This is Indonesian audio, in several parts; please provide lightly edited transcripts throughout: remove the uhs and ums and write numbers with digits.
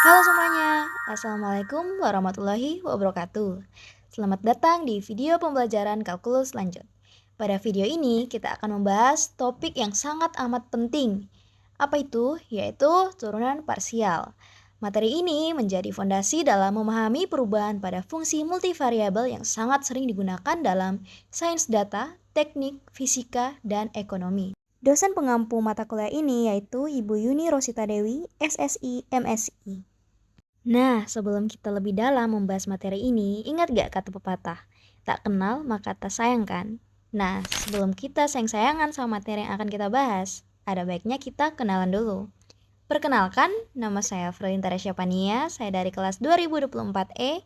Halo semuanya, Assalamualaikum warahmatullahi wabarakatuh. Selamat datang di video pembelajaran kalkulus lanjut. Pada video ini kita akan membahas topik yang sangat amat penting. Apa itu? Yaitu turunan parsial. Materi ini menjadi fondasi dalam memahami perubahan pada fungsi multivariabel yang sangat sering digunakan dalam sains data, teknik, fisika, dan ekonomi. Dosen pengampu mata kuliah ini yaitu Ibu Yuni Rosita Dewi, SSI, MSI. Nah, sebelum kita lebih dalam membahas materi ini, ingat gak kata pepatah? Tak kenal maka tak sayang kan? Nah, sebelum kita sayang-sayangan sama materi yang akan kita bahas, ada baiknya kita kenalan dulu. Perkenalkan, nama saya Frelin Taresya Pania, saya dari kelas 2024E,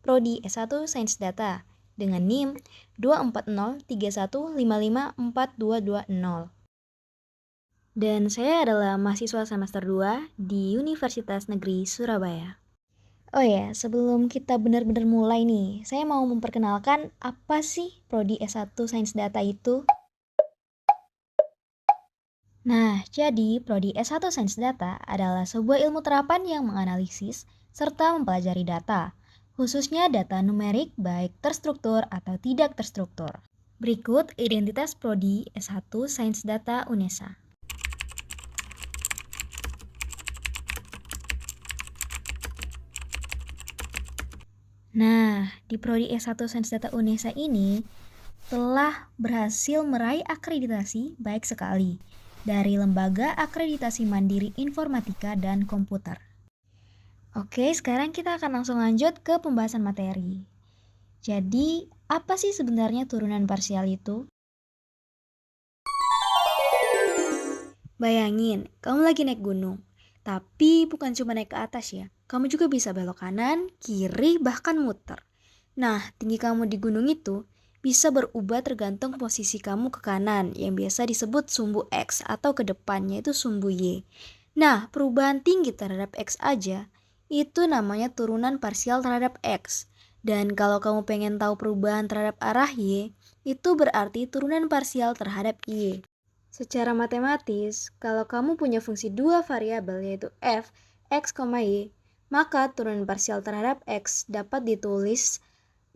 Prodi S1 Sains Data, dengan NIM 24031554220. Dan saya adalah mahasiswa semester 2 di Universitas Negeri Surabaya. Oh ya, sebelum kita benar-benar mulai nih, saya mau memperkenalkan apa sih Prodi S1 Sains Data itu? Nah, jadi Prodi S1 Sains Data adalah sebuah ilmu terapan yang menganalisis serta mempelajari data, khususnya data numerik baik terstruktur atau tidak terstruktur. Berikut identitas Prodi S1 Sains Data UNESA. Nah, di Prodi S1 Sains Data UNESA ini telah berhasil meraih akreditasi baik sekali dari Lembaga Akreditasi Mandiri Informatika dan Komputer. Oke, sekarang kita akan langsung lanjut ke pembahasan materi. Jadi, apa sih sebenarnya turunan parsial itu? Bayangin, kamu lagi naik gunung. Tapi bukan cuma naik ke atas ya. Kamu juga bisa belok kanan, kiri, bahkan muter. Nah, tinggi kamu di gunung itu bisa berubah tergantung posisi kamu ke kanan yang biasa disebut sumbu X atau ke depannya itu sumbu Y. Nah, perubahan tinggi terhadap X aja itu namanya turunan parsial terhadap X. Dan kalau kamu pengen tahu perubahan terhadap arah Y, itu berarti turunan parsial terhadap Y. Secara matematis, kalau kamu punya fungsi dua variabel yaitu f, x, y, maka turunan parsial terhadap x dapat ditulis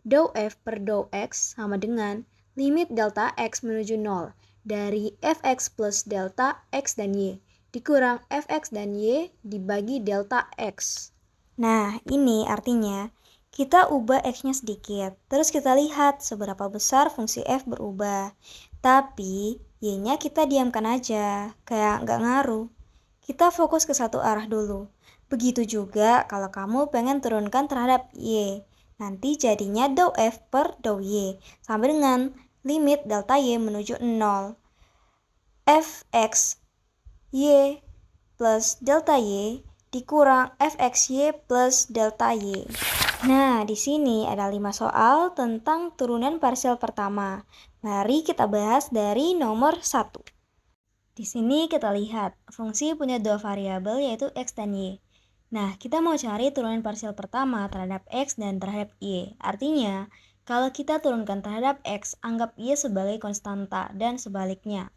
dou f per dou x sama dengan limit delta x menuju 0 dari fx plus delta x dan y dikurang fx dan y dibagi delta x. Nah, ini artinya kita ubah x-nya sedikit, terus kita lihat seberapa besar fungsi f berubah. Tapi y-nya kita diamkan aja, kayak nggak ngaruh. Kita fokus ke satu arah dulu. Begitu juga kalau kamu pengen turunkan terhadap y. Nanti jadinya dou f per dou y sama dengan limit delta y menuju 0. Fx y plus delta y dikurang fxy plus delta y. Nah, di sini ada 5 soal tentang turunan parsial pertama. Mari kita bahas dari nomor 1. Di sini kita lihat, fungsi punya dua variabel yaitu x dan y. Nah, kita mau cari turunan parsial pertama terhadap x dan terhadap y. Artinya, kalau kita turunkan terhadap x, anggap y sebagai konstanta dan sebaliknya.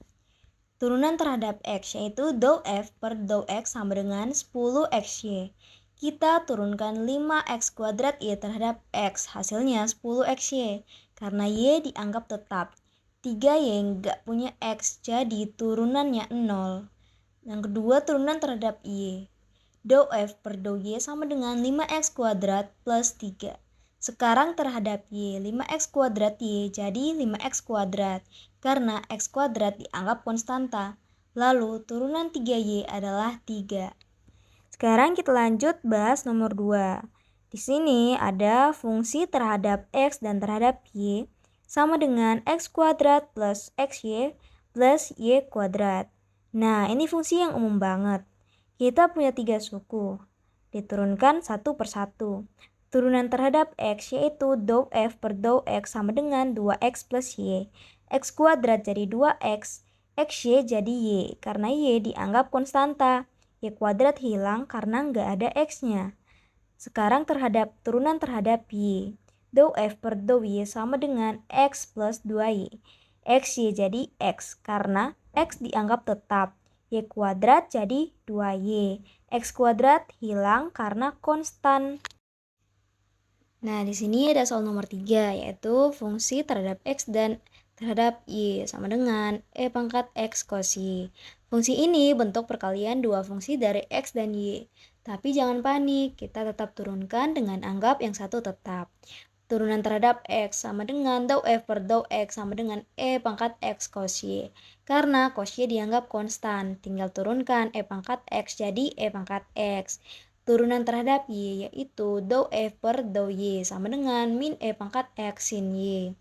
Turunan terhadap x yaitu dou f per dou x sama dengan 10xy. Kita turunkan 5x kuadrat y terhadap x, hasilnya 10xy. Karena y dianggap tetap. 3y nggak punya x, jadi turunannya 0. Yang kedua turunan terhadap y. Dou f per dou y sama dengan 5x kuadrat plus 3. Sekarang terhadap y, 5x kuadrat y jadi 5x kuadrat. Karena x kuadrat dianggap konstanta. Lalu turunan 3y adalah 3. Sekarang kita lanjut bahas nomor 2. Di sini ada fungsi terhadap x dan terhadap y sama dengan x kuadrat plus xy plus y kuadrat. Nah, ini fungsi yang umum banget. Kita punya 3 suku. Diturunkan satu per satu. Turunan terhadap x yaitu dou f per dou x sama dengan 2x plus y. X kuadrat jadi 2x, xy jadi y karena y dianggap konstanta. Y kuadrat hilang karena nggak ada x-nya. Sekarang turunan terhadap y. Dou f per dou y sama dengan x plus 2y. Xy jadi x karena x dianggap tetap. Y kuadrat jadi 2y. X kuadrat hilang karena konstan. Nah, di sini ada soal nomor 3, yaitu fungsi terhadap X dan terhadap Y sama dengan E pangkat X cos Y. Fungsi ini bentuk perkalian dua fungsi dari X dan Y. Tapi jangan panik, kita tetap turunkan dengan anggap yang satu tetap. Turunan terhadap X sama dengan dou F per dou X sama dengan E pangkat X cos Y. Karena cos Y dianggap konstan, tinggal turunkan E pangkat X jadi E pangkat X. Turunan terhadap Y yaitu dou F per dou Y sama dengan min E pangkat X sin Y.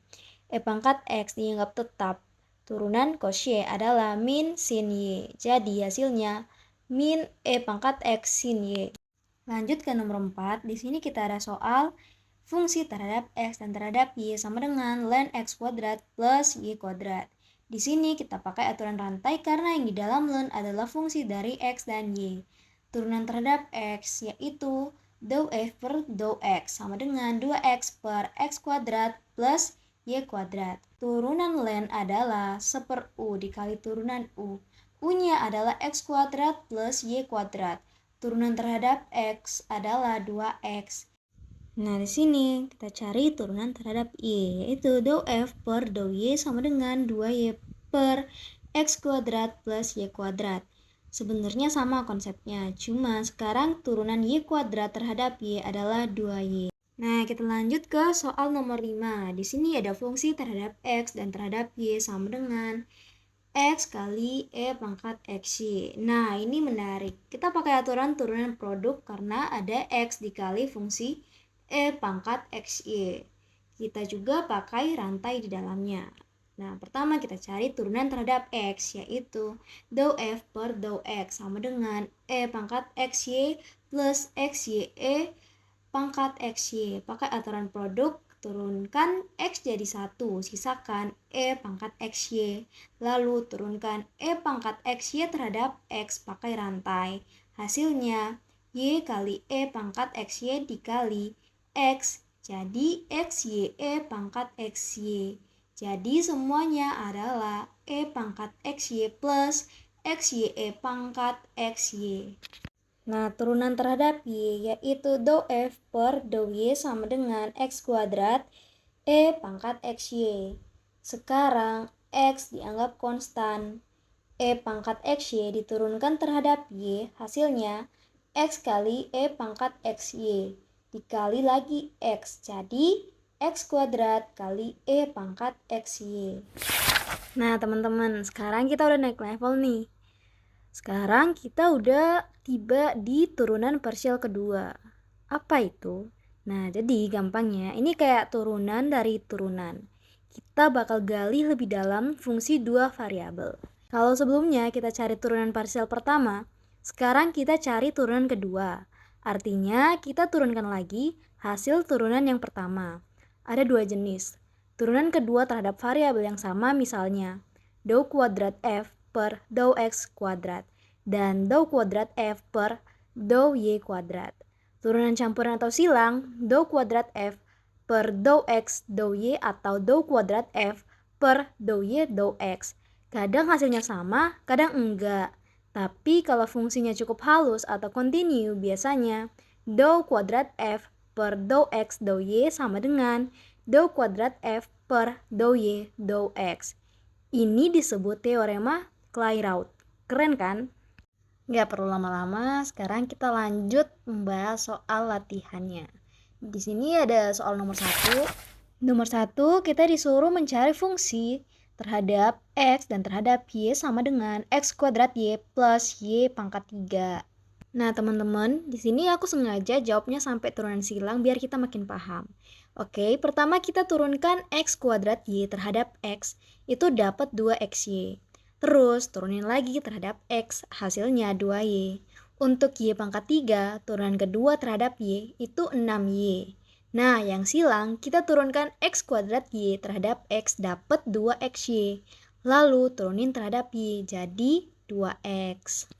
E pangkat X dianggap tetap. Turunan cos Y adalah min sin Y. Jadi hasilnya min E pangkat X sin Y. Lanjut ke nomor 4. Di sini kita ada soal fungsi terhadap X dan terhadap Y sama dengan ln X kuadrat plus Y kuadrat. Di sini kita pakai aturan rantai karena yang di dalam ln adalah fungsi dari X dan Y. Turunan terhadap X yaitu dou F per dou X sama dengan 2X per X kuadrat plus Y kuadrat. Turunan ln adalah 1 per U dikali turunan U. U-nya adalah X kuadrat plus Y kuadrat. Turunan terhadap X adalah 2X. Nah, di sini kita cari turunan terhadap Y, yaitu dou F per dou Y sama dengan 2Y per X kuadrat plus Y kuadrat. Sebenarnya sama konsepnya, cuma sekarang turunan Y kuadrat terhadap Y adalah 2Y. Nah, kita lanjut ke soal nomor 5. Di sini ada fungsi terhadap X dan terhadap Y sama dengan X kali E pangkat XY. Nah, ini menarik. Kita pakai aturan turunan produk karena ada X dikali fungsi E pangkat XY. Kita juga pakai rantai di dalamnya. Nah, pertama kita cari turunan terhadap X, yaitu dou F per dou X sama dengan E pangkat XY plus XYE pangkat XY. Pakai aturan produk, turunkan X jadi 1, sisakan E pangkat XY. Lalu turunkan E pangkat XY terhadap X pakai rantai. Hasilnya, Y kali E pangkat XY dikali X, jadi XYE pangkat XY. Jadi semuanya adalah E pangkat XY plus XYE pangkat XY. Nah, turunan terhadap Y yaitu dou F per dou Y sama dengan X kuadrat E pangkat XY. Sekarang X dianggap konstan. E pangkat XY diturunkan terhadap Y, hasilnya X kali E pangkat XY. Dikali lagi X, jadi X kuadrat kali E pangkat XY. Nah, teman-teman, sekarang kita udah naik level nih. Sekarang kita udah tiba di turunan parsial kedua. Apa itu? Nah, jadi gampangnya ini kayak turunan dari turunan. Kita bakal gali lebih dalam fungsi dua variabel. Kalau sebelumnya kita cari turunan parsial pertama, sekarang kita cari turunan kedua. Artinya kita turunkan lagi hasil turunan yang pertama. Ada dua jenis. Turunan kedua terhadap variabel yang sama misalnya dou kuadrat F per dou X kuadrat dan dou kuadrat F per dou Y kuadrat. Turunan campuran atau silang dou kuadrat F per dou X dou Y atau dou kuadrat F per dou Y dou X. Kadang hasilnya sama, kadang enggak. Tapi kalau fungsinya cukup halus atau kontinu, biasanya dou kuadrat F per dou X dou Y sama dengan dou kuadrat F per dou Y dou X. Ini disebut teorema Clairaut. Keren kan? Nggak perlu lama-lama, sekarang kita lanjut membahas soal latihannya. Di sini ada soal nomor 1. Nomor 1, kita disuruh mencari fungsi terhadap X dan terhadap Y sama dengan X kuadrat Y plus Y pangkat 3. Nah, teman-teman, di sini aku sengaja jawabnya sampai turunan silang biar kita makin paham. Oke, pertama kita turunkan X kuadrat Y terhadap X, itu dapat 2XY. Terus turunin lagi terhadap X, hasilnya 2Y. Untuk Y pangkat 3, turunan kedua terhadap Y, itu 6Y. Nah, yang silang, kita turunkan X kuadrat Y terhadap X, dapat 2XY. Lalu turunin terhadap Y, jadi 2X.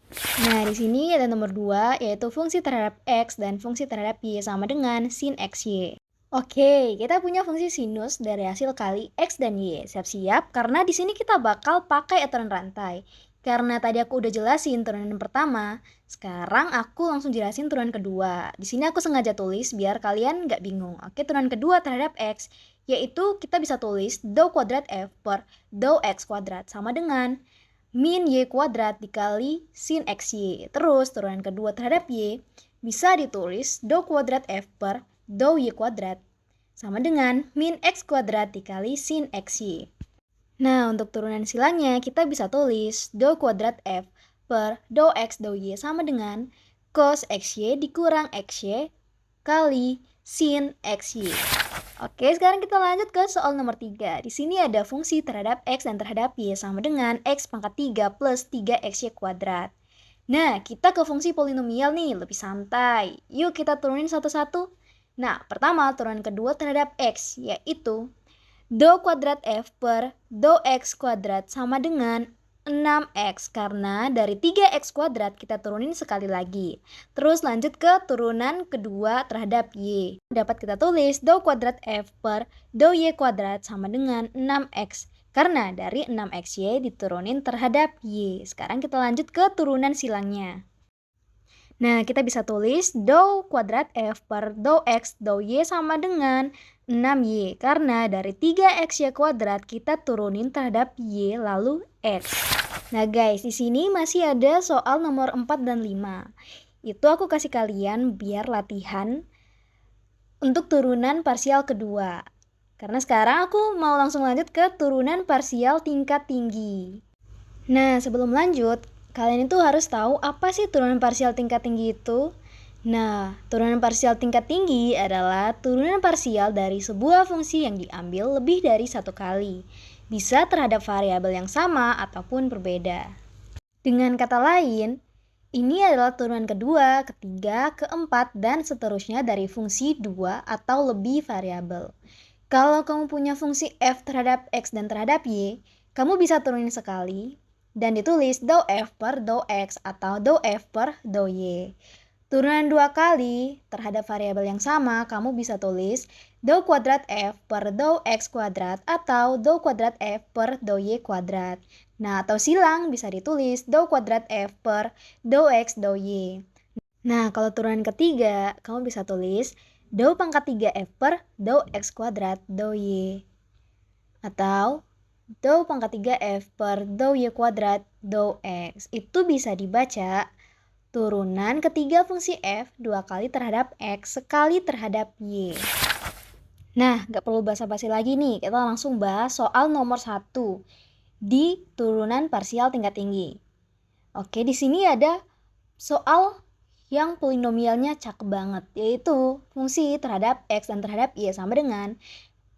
Nah, di sini ada nomor 2, yaitu fungsi terhadap X dan fungsi terhadap Y sama dengan sin XY. Oke, kita punya fungsi sinus dari hasil kali X dan Y. Siap-siap, karena di sini kita bakal pakai aturan rantai. Karena tadi aku udah jelasin turunan pertama, sekarang aku langsung jelasin turunan kedua. Di sini aku sengaja tulis biar kalian nggak bingung. Oke, turunan kedua terhadap X, yaitu kita bisa tulis dou kuadrat F per dou X kuadrat sama dengan min Y kuadrat dikali sin XY. Terus turunan kedua terhadap Y bisa ditulis dou kuadrat F per dou Y kuadrat sama dengan min X kuadrat dikali sin XY. Nah, untuk turunan silangnya kita bisa tulis dou kuadrat F per dou X dou Y sama dengan cos XY dikurang XY kali sin XY. Oke, sekarang kita lanjut ke soal nomor 3. Di sini ada fungsi terhadap X dan terhadap Y sama dengan X pangkat 3 plus 3XY kuadrat. Nah, kita ke fungsi polinomial nih, lebih santai. Yuk kita turunin satu-satu. Nah, pertama turunan kedua terhadap X, yaitu dou kuadrat F per dou X kuadrat sama dengan 6X karena dari 3X kuadrat kita turunin sekali lagi. Terus lanjut ke turunan kedua terhadap Y. Dapat kita tulis dou kuadrat F per dou Y kuadrat sama dengan 6X. Karena dari 6XY diturunin terhadap Y. Sekarang kita lanjut ke turunan silangnya. Nah, kita bisa tulis dou kuadrat F per dou X dou Y sama dengan 6Y. Karena dari 3XY kuadrat kita turunin terhadap Y lalu X. Nah guys, di sini masih ada soal nomor 4 dan 5. Itu aku kasih kalian biar latihan untuk turunan parsial kedua. Karena sekarang aku mau langsung lanjut ke turunan parsial tingkat tinggi. Nah, sebelum lanjut, kalian itu harus tahu apa sih turunan parsial tingkat tinggi itu? Nah, turunan parsial tingkat tinggi adalah turunan parsial dari sebuah fungsi yang diambil lebih dari satu kali. Bisa terhadap variabel yang sama ataupun berbeda. Dengan kata lain, ini adalah turunan kedua, ketiga, keempat, dan seterusnya dari fungsi dua atau lebih variabel. Kalau kamu punya fungsi f terhadap x dan terhadap y, kamu bisa turunin sekali dan ditulis dou f per dou x atau dou f per dou y. Turunan dua kali terhadap variabel yang sama, kamu bisa tulis dou kuadrat f per dou x kuadrat atau dou kuadrat f per dou y kuadrat. Nah, atau silang bisa ditulis dou kuadrat f per dou x dou y. Nah, kalau turunan ketiga, kamu bisa tulis dou pangkat 3f per dou x kuadrat dou y. Atau dou pangkat 3f per dou y kuadrat dou x. Itu bisa dibaca turunan ketiga fungsi f dua kali terhadap x sekali terhadap y. Nah, gak perlu basa-basi lagi nih. Kita langsung bahas soal nomor 1 di turunan parsial tingkat tinggi. Oke, di sini ada soal yang polinomialnya cakep banget, yaitu fungsi terhadap x dan terhadap y sama dengan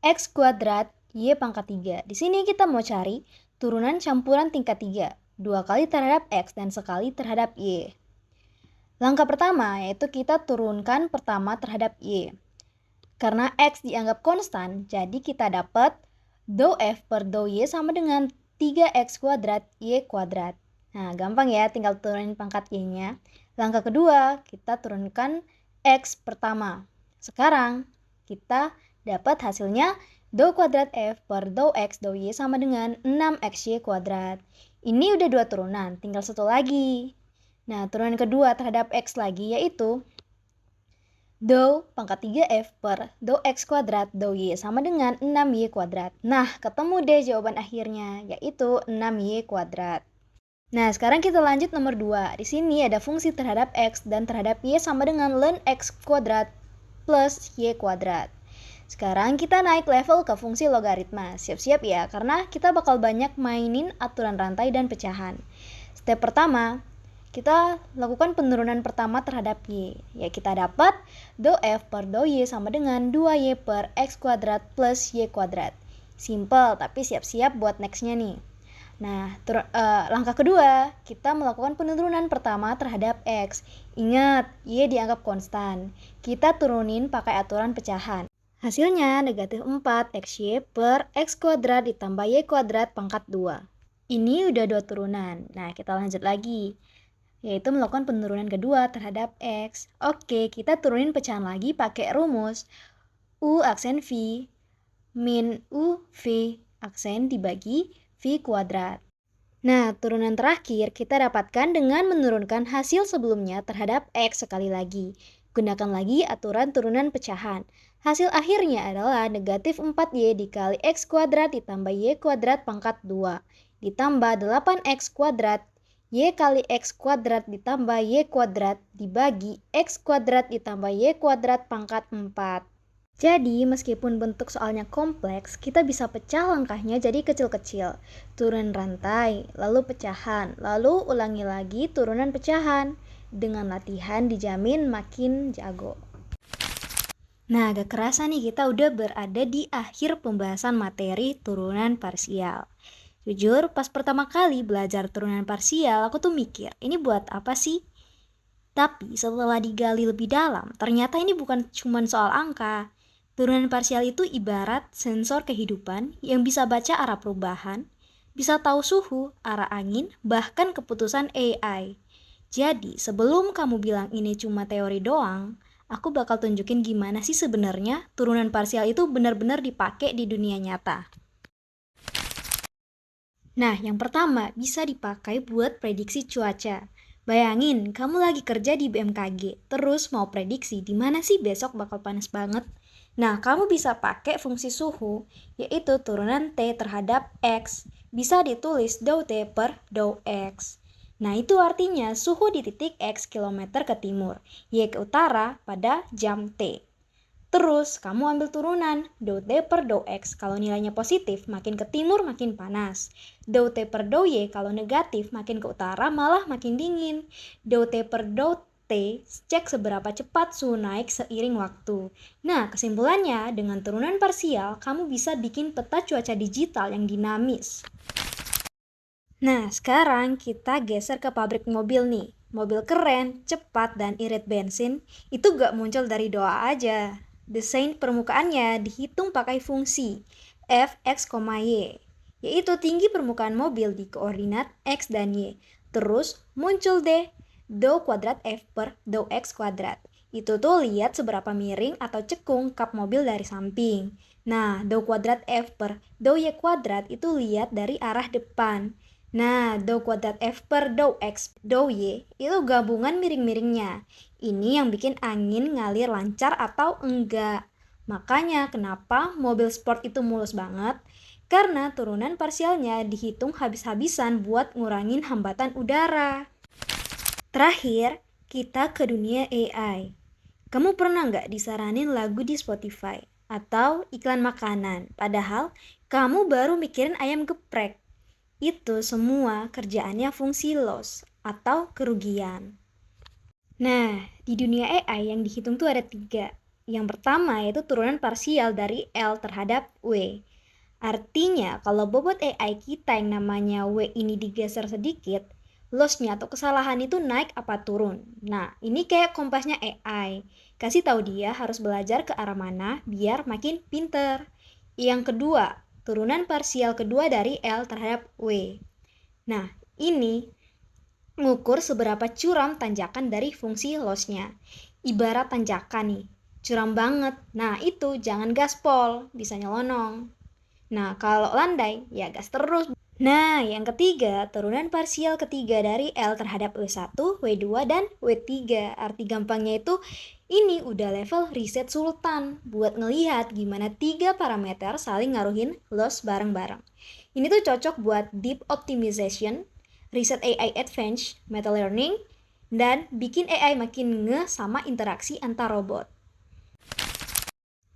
x kuadrat y pangkat 3. Di sini kita mau cari turunan campuran tingkat 3, dua kali terhadap x dan sekali terhadap y. Langkah pertama yaitu kita turunkan pertama terhadap y. Karena x dianggap konstan, jadi kita dapat dou f per dou y sama dengan 3x kuadrat y kuadrat. Nah, gampang ya, tinggal turunin pangkat y-nya. Langkah kedua, kita turunkan x pertama. Sekarang, kita dapat hasilnya dou kuadrat f per dou x dou y sama dengan 6xy kuadrat. Ini udah dua turunan, tinggal satu lagi. Nah, turunan kedua terhadap x lagi yaitu dou pangkat 3f per dou x kuadrat dou y sama dengan 6y kuadrat. Nah, ketemu deh jawaban akhirnya, yaitu 6y kuadrat. Nah, sekarang kita lanjut nomor 2. Di sini ada fungsi terhadap x dan terhadap y sama dengan ln x kuadrat plus y kuadrat. Sekarang kita naik level ke fungsi logaritma. Siap-siap ya, karena kita bakal banyak mainin aturan rantai dan pecahan. Step pertama, kita lakukan penurunan pertama terhadap y. Ya, kita dapat dou f per dou y sama dengan 2y per x kuadrat plus y kuadrat. Simple, tapi siap-siap buat next-nya nih. Nah, langkah kedua, kita melakukan penurunan pertama terhadap x. Ingat, y dianggap konstan. Kita turunin pakai aturan pecahan. Hasilnya negatif 4xy per x kuadrat ditambah y kuadrat pangkat 2. Ini udah dua turunan. Nah, kita lanjut lagi, yaitu melakukan penurunan kedua terhadap x. Oke, kita turunin pecahan lagi pakai rumus u aksen v min u v aksen dibagi v kuadrat. Nah, turunan terakhir kita dapatkan dengan menurunkan hasil sebelumnya terhadap X sekali lagi. Gunakan lagi aturan turunan pecahan. Hasil akhirnya adalah negatif 4Y dikali X kuadrat ditambah Y kuadrat pangkat 2. Ditambah 8X kuadrat Y kali X kuadrat ditambah Y kuadrat dibagi X kuadrat ditambah Y kuadrat pangkat 4. Jadi, meskipun bentuk soalnya kompleks, kita bisa pecah langkahnya jadi kecil-kecil. Turun rantai, lalu pecahan, lalu ulangi lagi turunan pecahan. Dengan latihan dijamin makin jago. Nah, agak kerasa nih kita udah berada di akhir pembahasan materi turunan parsial. Jujur, pas pertama kali belajar turunan parsial, aku tuh mikir, ini buat apa sih? Tapi setelah digali lebih dalam, ternyata ini bukan cuma soal angka. Turunan parsial itu ibarat sensor kehidupan yang bisa baca arah perubahan, bisa tahu suhu, arah angin, bahkan keputusan AI. Jadi, sebelum kamu bilang ini cuma teori doang, aku bakal tunjukin gimana sih sebenarnya turunan parsial itu benar-benar dipakai di dunia nyata. Nah, yang pertama bisa dipakai buat prediksi cuaca. Bayangin, kamu lagi kerja di BMKG, terus mau prediksi di mana sih besok bakal panas banget. Nah, kamu bisa pakai fungsi suhu, yaitu turunan T terhadap X. Bisa ditulis dou T per dou X. Nah, itu artinya suhu di titik X kilometer ke timur, Y ke utara pada jam T. Terus, kamu ambil turunan, dou T per dou X. Kalau nilainya positif, makin ke timur makin panas. Dou T per dou Y, kalau negatif, makin ke utara malah makin dingin. Dou T per dou T, cek seberapa cepat suhu naik seiring waktu. Nah, kesimpulannya, dengan turunan parsial, kamu bisa bikin peta cuaca digital yang dinamis. Nah, sekarang kita geser ke pabrik mobil nih. Mobil keren, cepat, dan irit bensin, itu gak muncul dari doa aja. Desain permukaannya dihitung pakai fungsi f, x, y, yaitu tinggi permukaan mobil di koordinat x dan y. Terus muncul deh dou kuadrat f per dou x kuadrat. Itu tuh lihat seberapa miring atau cekung kap mobil dari samping. Nah, dou kuadrat f per dou y kuadrat itu lihat dari arah depan. Nah, dou kuadrat f per dou x dou y itu gabungan miring-miringnya. Ini yang bikin angin ngalir lancar atau enggak. Makanya kenapa mobil sport itu mulus banget? Karena turunan parsialnya dihitung habis-habisan buat ngurangin hambatan udara. Terakhir, kita ke dunia AI. Kamu pernah nggak disaranin lagu di Spotify? Atau iklan makanan? Padahal kamu baru mikirin ayam geprek. Itu semua kerjaannya fungsi loss atau kerugian. Nah, di dunia AI yang dihitung tuh ada 3. Yang pertama yaitu turunan parsial dari L terhadap W. Artinya, kalau bobot AI kita yang namanya W ini digeser sedikit, loss-nya atau kesalahan itu naik apa turun. Nah, ini kayak kompasnya AI. Kasih tahu dia harus belajar ke arah mana biar makin pinter. Yang kedua, turunan parsial kedua dari L terhadap W. Nah, ini ngukur seberapa curam tanjakan dari fungsi loss-nya. Ibarat tanjakan nih, curam banget. Nah, itu jangan gaspol, bisa nyelonong. Nah, kalau landai, ya gas terus. Nah, yang ketiga, turunan parsial ketiga dari L terhadap W1, W2, dan W3. Arti gampangnya itu, ini udah level riset sultan buat ngelihat gimana 3 parameter saling ngaruhin loss bareng-bareng. Ini tuh cocok buat deep optimization, riset AI advanced, meta learning, dan bikin AI makin nge sama interaksi antar robot.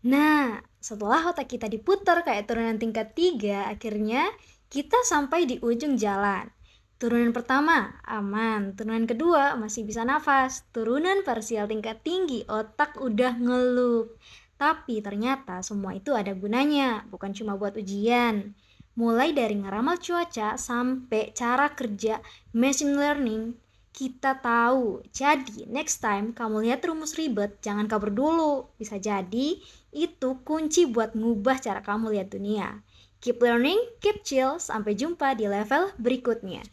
Nah, setelah otak kita diputar kayak turunan tingkat 3, akhirnya kita sampai di ujung jalan. Turunan pertama, aman. Turunan kedua, masih bisa nafas. Turunan parsial tingkat tinggi, otak udah ngelup. Tapi ternyata semua itu ada gunanya, bukan cuma buat ujian. Mulai dari ngeramal cuaca sampai cara kerja machine learning, kita tahu. Jadi, next time kamu lihat rumus ribet, jangan kabur dulu. Bisa jadi itu kunci buat ngubah cara kamu lihat dunia. Keep learning, keep chill, sampai jumpa di level berikutnya.